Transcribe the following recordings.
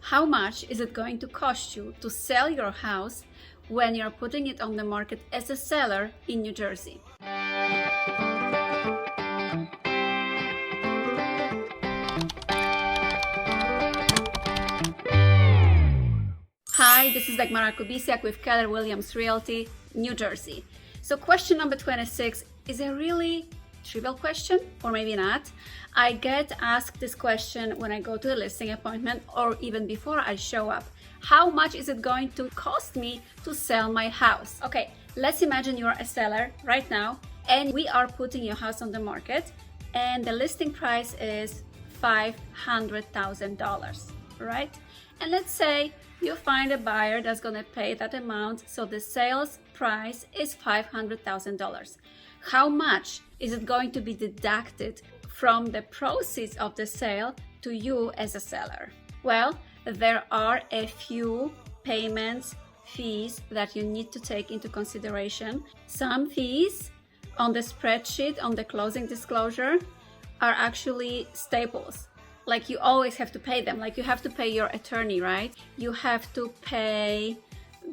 How much is it going to cost you to sell your house when you're putting it on the market as a seller in New Jersey? Hi, this is Dagmara Kubisiak with Keller Williams Realty, New Jersey. So question number 26 is a really trivial question, or maybe not. I get asked this question when I go to a listing appointment or even before I show up. How much is it going to cost me to sell my house? Okay, let's imagine you're a seller right now and we are putting your house on the market and the listing price is $500,000, right? And let's say you find a buyer that's going to pay that amount, so the sales price is $500,000. How much is it going to be deducted from the proceeds of the sale to you as a seller? Well, there are a few payments, fees that you need to take into consideration. Some fees on the spreadsheet, on the closing disclosure, are actually staples. Like you always have to pay them. Like you have to pay your attorney, right? You have to pay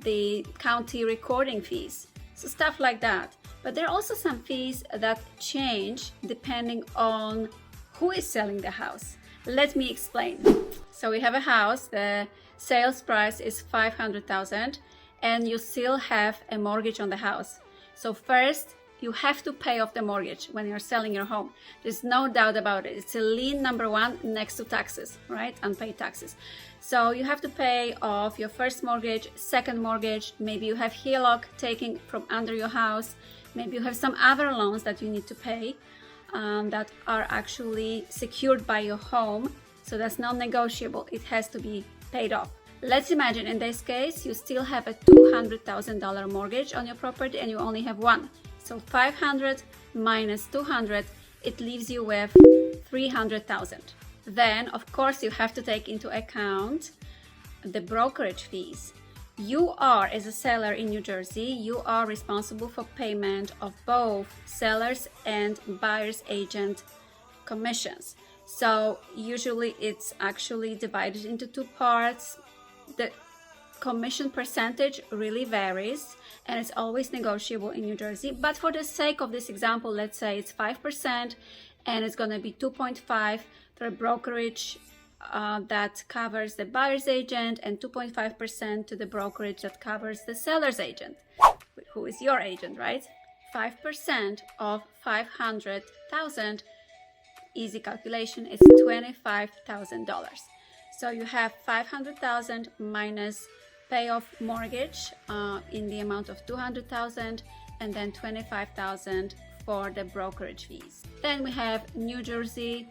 the county recording fees. So stuff like that. But there are also some fees that change depending on who is selling the house. Let me explain. So we have a house, the sales price is $500,000 and you still have a mortgage on the house. So first, you have to pay off the mortgage when you're selling your home. There's no doubt about it. It's a lien number one next to taxes, right? Unpaid taxes. So you have to pay off your first mortgage, second mortgage. Maybe you have HELOC taken from under your house. Maybe you have some other loans that you need to pay that are actually secured by your home. So that's non-negotiable. It has to be paid off. Let's imagine in this case, you still have a $200,000 mortgage on your property and you only have one. So 500 minus 200, it leaves you with 300,000. Then, of course, you have to take into account the brokerage fees. You are, as a seller in New Jersey, you are responsible for payment of both sellers and buyer's agent commissions. So usually it's actually divided into two parts. The commission percentage really varies and it's always negotiable in New Jersey, but for the sake of this example, let's say it's 5% and it's going to be 2.5 for a brokerage that covers the buyer's agent and 2.5% to the brokerage that covers the seller's agent, who is your agent, right? 5% of 500,000, easy calculation, is $25,000. So you have 500,000 minus payoff mortgage in the amount of 200,000 and then 25,000 for the brokerage fees. Then we have New Jersey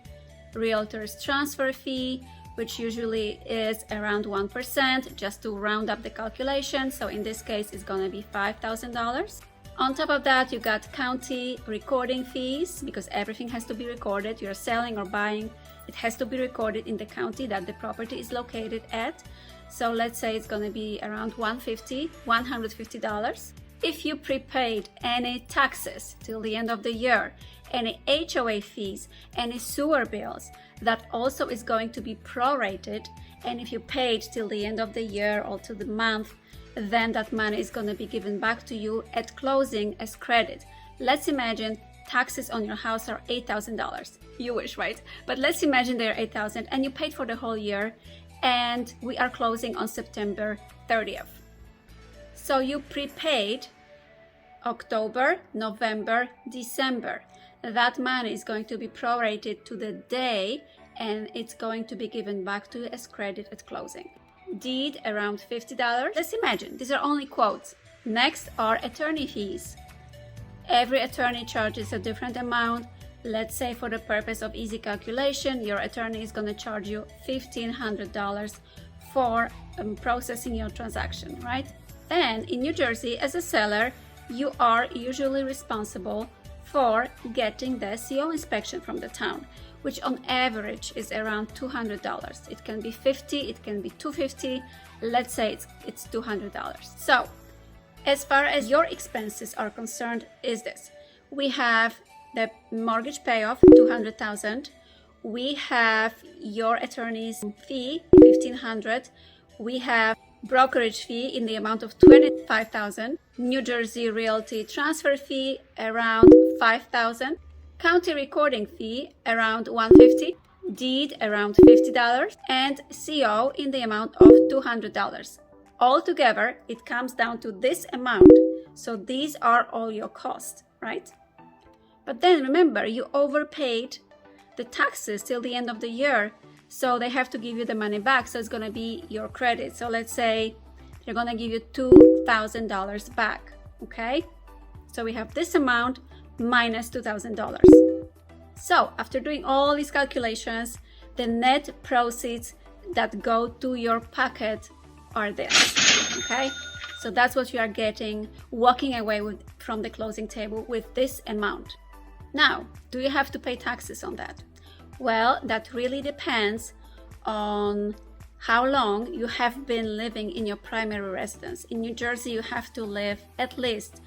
Realtors transfer fee, which usually is around 1%, just to round up the calculation. So in this case, it's going to be $5,000. On top of that, you got county recording fees because everything has to be recorded. You're selling or buying, it has to be recorded in the county that the property is located at. So let's say it's going to be around $150. If you prepaid any taxes till the end of the year, any HOA fees, any sewer bills, that also is going to be prorated. And if you paid till the end of the year or to the month, then that money is going to be given back to you at closing as credit. Let's imagine taxes on your house are $8,000. You wish, right? But let's imagine they're $8,000 and you paid for the whole year and we are closing on September 30th. So you prepaid October, November, December. That money is going to be prorated to the day and it's going to be given back to you as credit at closing. Deed around $50. Let's imagine, these are only quotes. Next are attorney fees. Every attorney charges a different amount. Let's say for the purpose of easy calculation, your attorney is going to charge you $1,500 for processing your transaction, right? Then in New Jersey, as a seller, you are usually responsible for getting the CO inspection from the town, which on average is around $200. It can be $50, it can be $250. Let's say it's $200. So as far as your expenses are concerned, is this: we have the mortgage payoff, $200,000. We have your attorney's fee, if $1,500. We have brokerage fee in the amount of $25,000, New Jersey realty transfer fee around $5,000, county recording fee around $150, deed around $50, and CO in the amount of $200. Altogether, it comes down to this amount. So these are all your costs, right? But then remember, you overpaid the taxes till the end of the year. So they have to give you the money back. So it's going to be your credit. So let's say they're going to give you $2,000 back. Okay. So we have this amount minus $2,000. So after doing all these calculations, the net proceeds that go to your pocket are this. Okay. So that's what you are getting, walking away from the closing table with this amount. Now, do you have to pay taxes on that? Well, that really depends on how long you have been living in your primary residence. In New Jersey, you have to live at least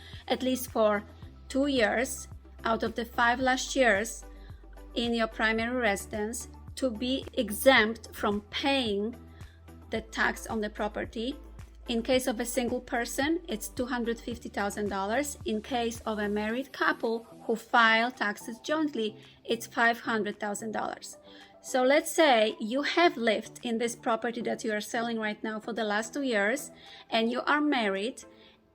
for 2 years out of the 5 last years in your primary residence to be exempt from paying the tax on the property. In case of a single person, it's $250,000. In case of a married couple who file taxes jointly, it's $500,000. So let's say you have lived in this property that you are selling right now for the last 2 years, and you are married,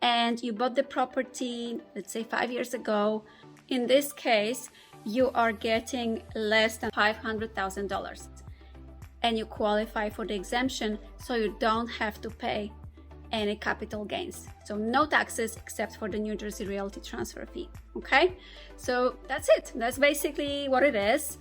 and you bought the property, let's say 5 years ago. In this case, you are getting less than $500,000, and you qualify for the exemption, so you don't have to pay any capital gains. So no taxes except for the New Jersey realty transfer fee. Okay, so that's it. That's basically what it is.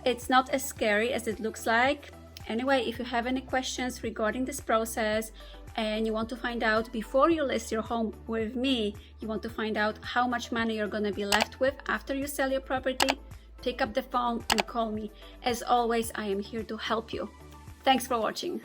It's not as scary as it looks like. Anyway, if you have any questions regarding this process and you want to find out before you list your home with me, you want to find out how much money you're going to be left with after you sell your property, pick up the phone and call me. As always, I am here to help you. Thanks for watching.